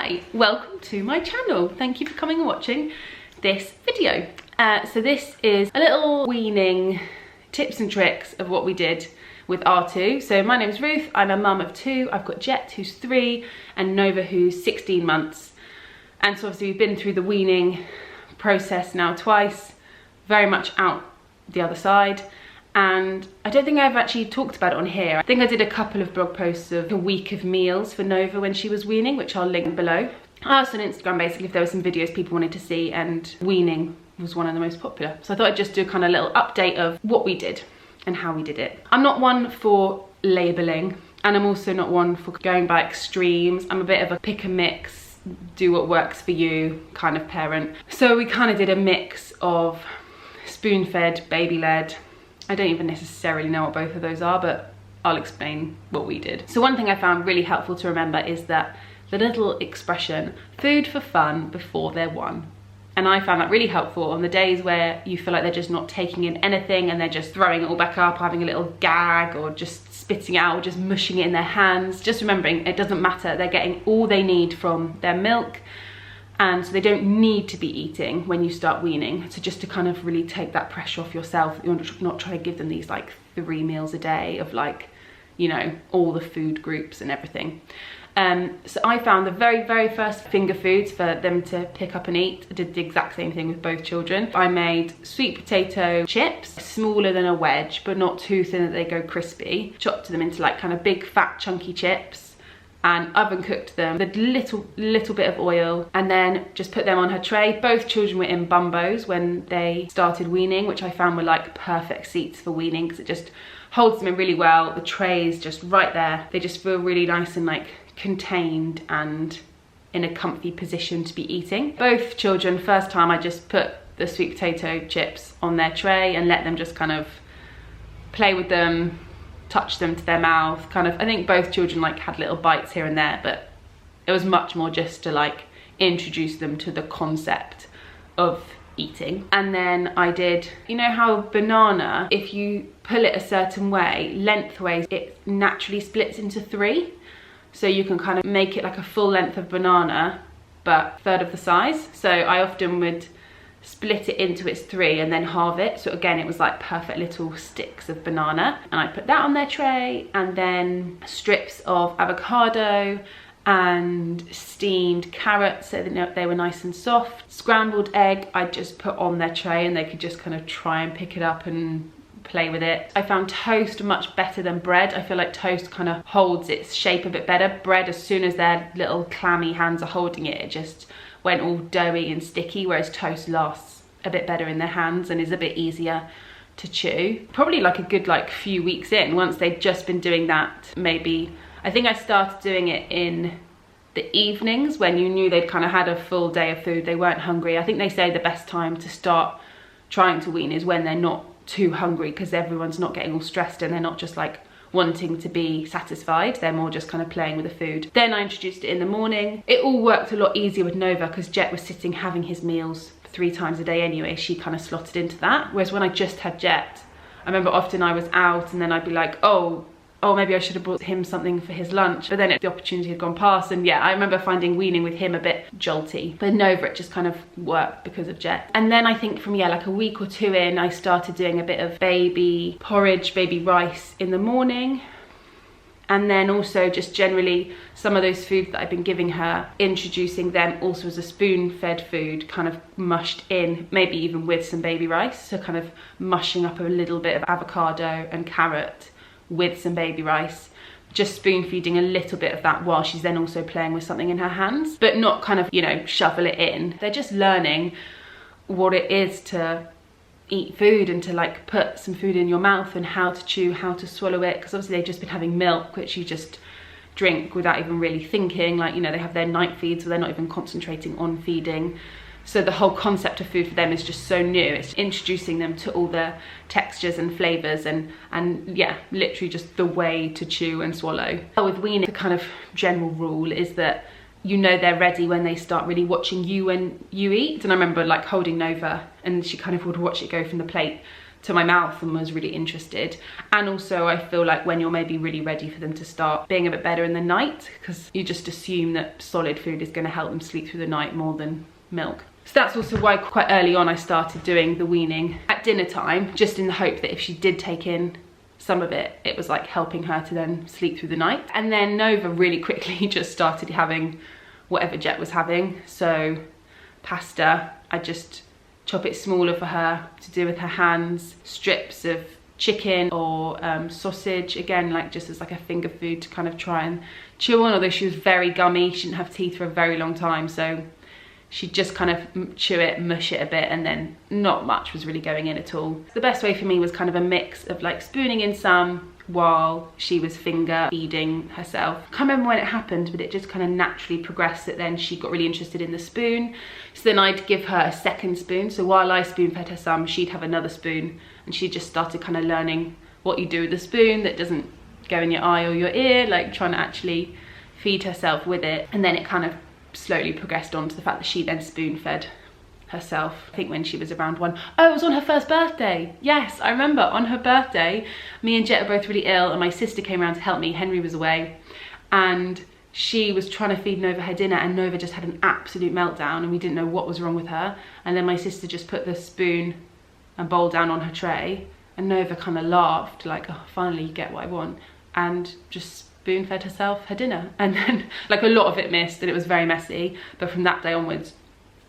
Hi, welcome to my channel. Thank you for coming and watching this video. So this is a little weaning tips and tricks of what we did with R2. So my name's Ruth, I'm a mum of 2. I've got Jet, who's 3, and Nova, who's 16 months. And so obviously we've been through the weaning process now twice, very much out the other side. And I don't think I've actually talked about it on here. I think I did a couple of blog posts of a week of meals for Nova when she was weaning, which I'll link below. I asked on Instagram basically if there were some videos people wanted to see, and weaning was one of the most popular. So I thought I'd just do a kind of little update of what we did and how we did it. I'm not one for labelling, and I'm also not one for going by extremes. I'm a bit of a pick and mix, do what works for you kind of parent. So we kind of did a mix of spoon-fed, baby-led. I don't even necessarily know what both of those are, but I'll explain what we did. So one thing I found really helpful to remember is that the little expression, food for fun before they're 1. And I found that really helpful on the days where you feel like they're just not taking in anything and they're just throwing it all back up, having a little gag, or just spitting it out, or just mushing it in their hands. Just remembering it doesn't matter, they're getting all they need from their milk, and so they don't need to be eating when you start weaning. So just to kind of really take that pressure off yourself, you're not trying to give them these like 3 meals a day of like, you know, all the food groups and everything. So I found the very first finger foods for them to pick up and eat. I did the exact same thing with both children. I made sweet potato chips, smaller than a wedge, but not too thin that they go crispy. Chopped them into like kind of big fat chunky chips, and oven cooked them with a little bit of oil, and then just put them on her tray. Both children were in bumbos when they started weaning, which I found were like perfect seats for weaning because it just holds them in really well. The tray is just right there. They just feel really nice and like contained and in a comfy position to be eating. Both children, first time I just put the sweet potato chips on their tray and let them just kind of play with them, touch them to their mouth, kind of. I think both children like had little bites here and there, but it was much more just to like introduce them to the concept of eating. And then I did, you know how banana, if you pull it a certain way, lengthways, it naturally splits into 3. So you can kind of make it like a full length of banana, but 1/3 of the size. So I often would split it into its 3 and then halve it. So again, it was like perfect little sticks of banana. And I put that on their tray, and then strips of avocado and steamed carrots so that they were nice and soft. Scrambled egg I just put on their tray, and they could just kind of try and pick it up and play with it. I found toast much better than bread. I feel like toast kind of holds its shape a bit better. Bread, as soon as their little clammy hands are holding it, it just went all doughy and sticky, whereas toast lasts a bit better in their hands and is a bit easier to chew. Probably like a good like few weeks in, once they'd just been doing that, maybe, I think I started doing it in the evenings when you knew they'd kind of had a full day of food, they weren't hungry. I think they say the best time to start trying to wean is when they're not too hungry, because everyone's not getting all stressed and they're not just like wanting to be satisfied, they're more just kind of playing with the food. Then I introduced it in the morning. It all worked a lot easier with Nova because Jet was sitting having his meals 3 times a day anyway. She kind of slotted into that, whereas when I just had Jet, I remember often I was out and then I'd be like, oh maybe I should have brought him something for his lunch, but then the opportunity had gone past. And yeah, I remember finding weaning with him a bit jolty, but Nova, it just kind of worked because of Jet. And then I think from, yeah, like a week or 2 in, I started doing a bit of baby porridge, baby rice in the morning. And then also just generally some of those foods that I've been giving her, introducing them also as a spoon-fed food, kind of mushed in, maybe even with some baby rice. So kind of mushing up a little bit of avocado and carrot with some baby rice, just spoon feeding a little bit of that while she's then also playing with something in her hands, but not kind of, you know, shovel it in. They're just learning what it is to eat food and to like put some food in your mouth and how to chew, how to swallow it, because obviously they've just been having milk, which you just drink without even really thinking. Like, you know, they have their night feeds where they're not even concentrating on feeding. So the whole concept of food for them is just so new. It's introducing them to all the textures and flavours and yeah, literally just the way to chew and swallow. With weaning, the kind of general rule is that you know they're ready when they start really watching you when you eat. And I remember like holding Nova and she kind of would watch it go from the plate to my mouth and was really interested. And also I feel like when you're maybe really ready for them to start being a bit better in the night, because you just assume that solid food is going to help them sleep through the night more than milk. So that's also why quite early on I started doing the weaning at dinner time, just in the hope that if she did take in some of it, it was like helping her to then sleep through the night. And then Nova really quickly just started having whatever Jet was having. So pasta, I just chop it smaller for her to do with her hands, strips of chicken or sausage, again like just as like a finger food to kind of try and chew on, although she was very gummy, she didn't have teeth for a very long time, so she'd just kind of chew it, mush it a bit, and then not much was really going in at all. The best way for me was kind of a mix of like spooning in some while she was finger feeding herself. I can't remember when it happened, but it just kind of naturally progressed that then she got really interested in the spoon. So then I'd give her a second spoon. So while I spoon fed her some, she'd have another spoon, and she just started kind of learning what you do with the spoon that doesn't go in your eye or your ear, like trying to actually feed herself with it. And then it kind of slowly progressed on to the fact that she then spoon fed herself, I think when she was around 1. Oh, it was on her first birthday. Yes, I remember on her birthday, me and Jet were both really ill and my sister came around to help me. Henry was away and she was trying to feed Nova her dinner, and Nova just had an absolute meltdown and we didn't know what was wrong with her. And then my sister just put the spoon and bowl down on her tray, and Nova kind of laughed like, oh, finally you get what I want, and just spoon fed herself her dinner. And then like a lot of it missed and it was very messy, but from that day onwards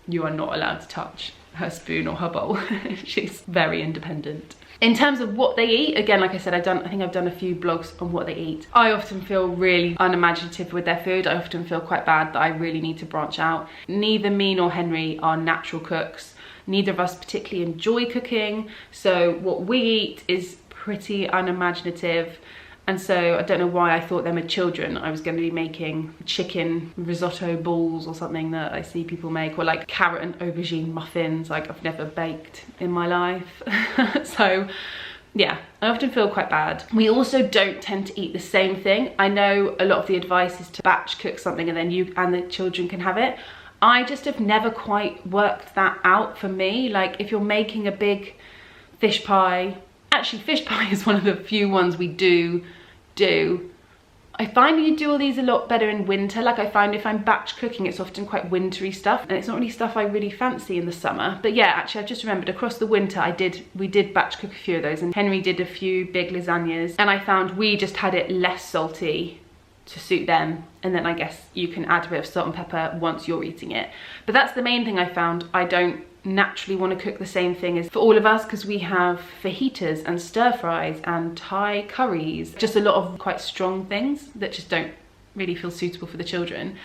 you are not allowed to touch her spoon or her bowl. She's very independent. In terms of what they eat, again, like I said, I think I've done a few blogs on what they eat. I often feel really unimaginative with their food. I often feel quite bad that I really need to branch out. Neither me nor Henry are natural cooks. Neither of us particularly enjoy cooking. So what we eat is pretty unimaginative. And so I don't know why I thought them as children I was going to be making chicken risotto balls or something that I see people make, or like carrot and aubergine muffins like I've never baked in my life. So yeah, I often feel quite bad. We also don't tend to eat the same thing. I know a lot of the advice is to batch cook something and then you and the children can have it. I just have never quite worked that out for me. Like if you're making a big fish pie, actually fish pie is one of the few ones we do. I find you do all these a lot better in winter. Like I find if I'm batch cooking, it's often quite wintry stuff and it's not really stuff I really fancy in the summer. But yeah, actually I've just remembered across the winter we did batch cook a few of those, and Henry did a few big lasagnas, and I found we just had it less salty to suit them, and then I guess you can add a bit of salt and pepper once you're eating it. But that's the main thing I found. I don't naturally want to cook the same thing as for all of us, because we have fajitas and stir fries and Thai curries, just a lot of quite strong things that just don't really feel suitable for the children.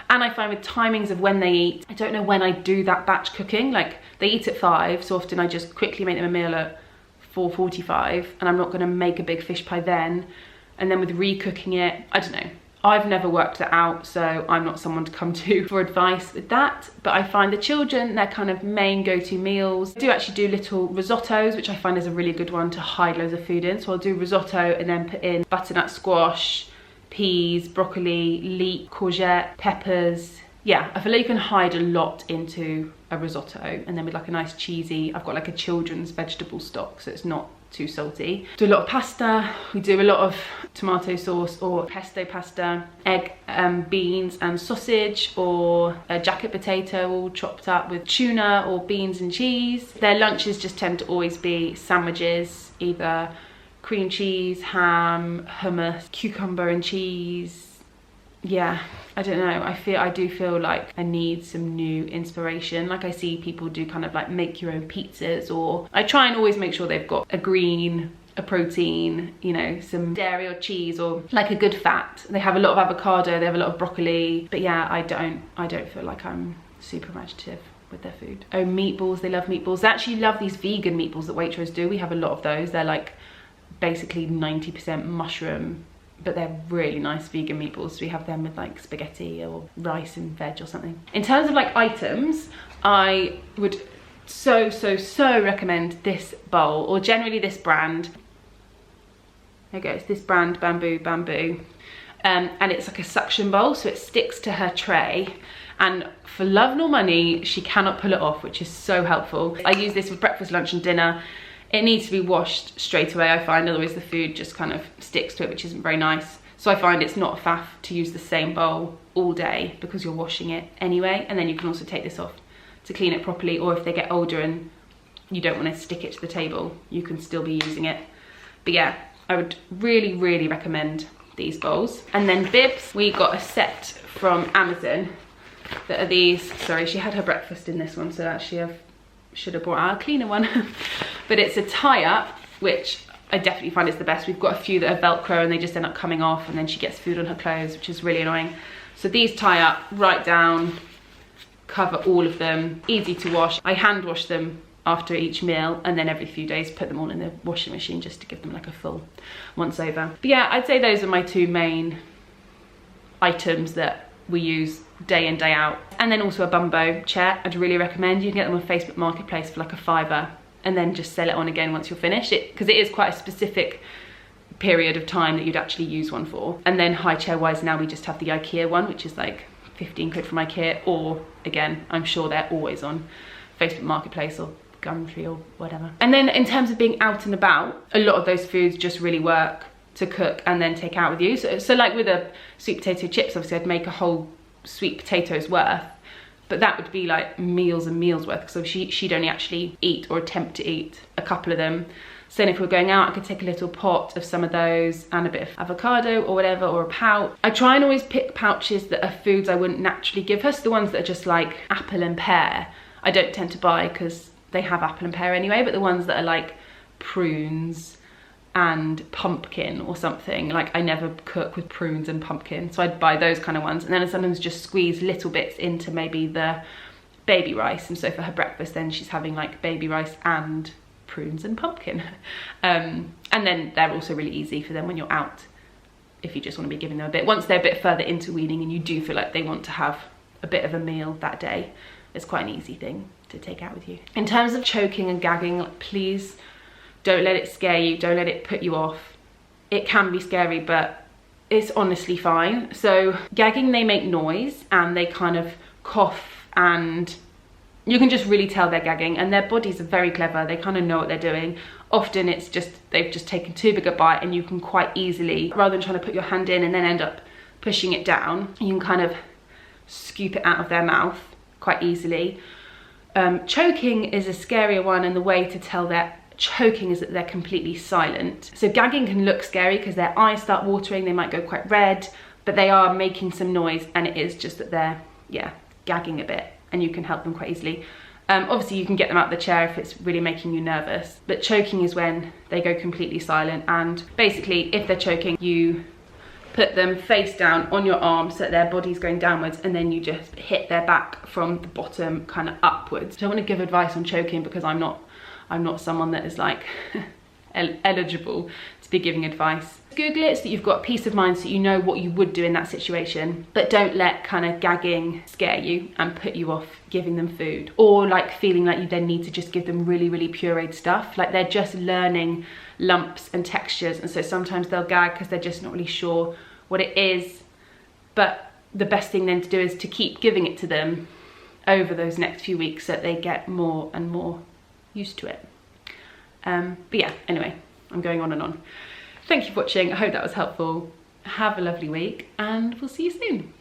And I find with timings of when they eat, I don't know when I do that batch cooking. Like they eat at 5, so often I just quickly make them a meal at 4:45, and I'm not going to make a big fish pie then. And then with recooking it, I don't know. I've never worked that out, so I'm not someone to come to for advice with that. But I find the children, their kind of main go-to meals. I do actually do little risottos, which I find is a really good one to hide loads of food in. So I'll do risotto and then put in butternut squash, peas, broccoli, leek, courgette, peppers. Yeah, I feel like you can hide a lot into a risotto, and then with like a nice cheesy, I've got like a children's vegetable stock, so it's not too salty. Do a lot of pasta. We do a lot of tomato sauce or pesto pasta, egg, beans and sausage, or a jacket potato all chopped up with tuna or beans and cheese. Their lunches just tend to always be sandwiches, either cream cheese, ham, hummus, cucumber and cheese. Yeah, I don't know, I do feel like I need some new inspiration. Like I see people do kind of like make your own pizzas, or I try and always make sure they've got a green, a protein, you know, some dairy or cheese, or like a good fat. They have a lot of avocado, they have a lot of broccoli. But yeah, I don't feel like I'm super imaginative with their food. Oh, meatballs, they love meatballs. They actually love these vegan meatballs that Waitrose do. We have a lot of those. They're like basically 90% mushroom, but they're really nice vegan meatballs. So we have them with like spaghetti or rice and veg or something. In terms of like items, I would so recommend this bowl, or generally this brand. There you go, it's this brand, Bamboo. And it's like a suction bowl, so it sticks to her tray. And for love nor money, she cannot pull it off, which is so helpful. I use this for breakfast, lunch and dinner. It needs to be washed straight away, I find, otherwise the food just kind of sticks to it, which isn't very nice. So I find it's not a faff to use the same bowl all day because you're washing it anyway. And then you can also take this off to clean it properly, or if they get older and you don't want to stick it to the table, you can still be using it. But yeah, I would really, really recommend these bowls. And then bibs, we got a set from Amazon that are these. Sorry, she had her breakfast in this one, so actually I should have brought out a cleaner one. But it's a tie-up, which I definitely find is the best. We've got a few that are Velcro and they just end up coming off, and then she gets food on her clothes, which is really annoying. So these tie up right down, cover all of them, easy to wash. I hand wash them after each meal, and then every few days put them all in the washing machine just to give them like a full once over. But yeah, I'd say those are my two main items that we use day in, day out. And then also a bumbo chair, I'd really recommend. You can get them on Facebook Marketplace for like £5 and then just sell it on again once you're finished. Because it is quite a specific period of time that you'd actually use one for. And then high chair wise, now we just have the IKEA one, which is like 15 quid from IKEA, or again, I'm sure they're always on Facebook Marketplace or Gumtree or whatever. And then in terms of being out and about, a lot of those foods just really work to cook and then take out with you. So like with a sweet potato chips, obviously I'd make a whole sweet potatoes worth, but that would be like meals and meals worth, so she'd only actually eat or attempt to eat a couple of them. So then if we're going out, I could take a little pot of some of those and a bit of avocado or whatever, or a pouch. I try and always pick pouches that are foods I wouldn't naturally give her. So the ones that are just like apple and pear, I don't tend to buy because they have apple and pear anyway, but the ones that are like prunes and pumpkin or something, like I never cook with prunes and pumpkin, so I'd buy those kind of ones, and then I sometimes just squeeze little bits into maybe the baby rice. And so for her breakfast then she's having like baby rice and prunes and pumpkin. And then they're also really easy for them when you're out, if you just want to be giving them a bit. Once they're a bit further into weaning and you do feel like they want to have a bit of a meal that day, it's quite an easy thing to take out with you. In terms of choking and gagging, like, please don't let it scare you, don't let it put you off. It can be scary, but it's honestly fine. So gagging, they make noise and they kind of cough, and you can just really tell they're gagging, and their bodies are very clever. They kind of know what they're doing. Often it's just, they've just taken too big a bite, and you can quite easily, rather than trying to put your hand in and then end up pushing it down, you can kind of scoop it out of their mouth quite easily. Choking is a scarier one, and the way to tell they're choking is that they're completely silent. So gagging can look scary because their eyes start watering, they might go quite red, but they are making some noise, and it is just that they're, yeah, gagging a bit, and you can help them quite easily. Obviously you can get them out of the chair if it's really making you nervous, but choking is when they go completely silent. And basically if they're choking, you put them face down on your arm so that their body's going downwards, and then you just hit their back from the bottom kind of upwards. So I want to give advice on choking because I'm not someone that is like eligible to be giving advice. Google it so that you've got peace of mind, so you know what you would do in that situation, but don't let kind of gagging scare you and put you off giving them food, or like feeling like you then need to just give them really, really pureed stuff. Like they're just learning lumps and textures, and so sometimes they'll gag because they're just not really sure what it is. But the best thing then to do is to keep giving it to them over those next few weeks so that they get more and more used to it. But yeah, anyway, I'm going on and on. Thank you for watching. I hope that was helpful. Have a lovely week, and we'll see you soon.